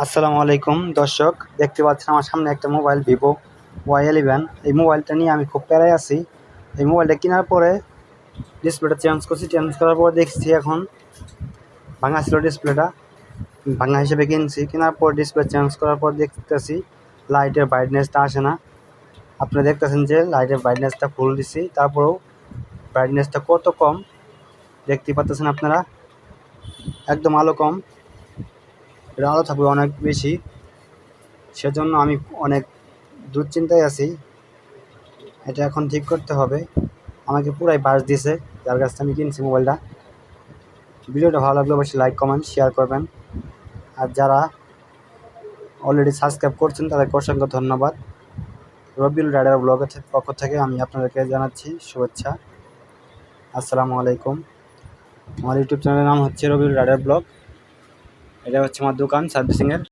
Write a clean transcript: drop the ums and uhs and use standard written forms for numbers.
আসসালামু আলাইকুম দর্শক, দেখতে পাচ্ছেন আমার সামনে একটা মোবাইল ভিভো Y11। এই মোবাইলটা নিয়ে আমি খুব প্যারায় আছি। এই মোবাইলটা কেনার পরে ডিসপ্লেটা চেঞ্জ করছি, চেঞ্জ করার পর দেখছি এখন ভাঙা ছিল ডিসপ্লেটা, ভাঙা হিসেবে কিনছি। কেনার পর ডিসপ্লে চেঞ্জ করার পর দেখতেছি লাইটের ব্রাইটনেসটা আসে না। আপনারা দেখতেছেন যে লাইটের ব্রাইটনেসটা ফুল দিছি, তারপরেও ব্রাইটনেসটা কত কম দেখতে পাচ্ছেন আপনারা, একদম আলো কম। এটা আলো থাকবে অনেক বেশি, সেজন্য আমি অনেক দুশ্চিন্তায় আছি। এটা এখন ঠিক করতে হবে। আমাকে পুরাই বাস দিছে যার কাছ থেকে আমি কিনছি মোবাইলটা। ভিডিওটা ভালো লাগলে অবশ্যই লাইক কমেন্ট শেয়ার করবেন। আর যারা অলরেডি সাবস্ক্রাইব করছেন তাদেরকে অসংখ্য ধন্যবাদ। রবিউল রাইডার ব্লগের পক্ষ থেকে আমি আপনাদেরকে জানাচ্ছি শুভেচ্ছা। আসসালামু আলাইকুম। আমার ইউটিউব চ্যানেলের নাম হচ্ছে রবিউল রাইডার ব্লগ। এটা হচ্ছে আমার দোকান সার্ভিসিংয়ের।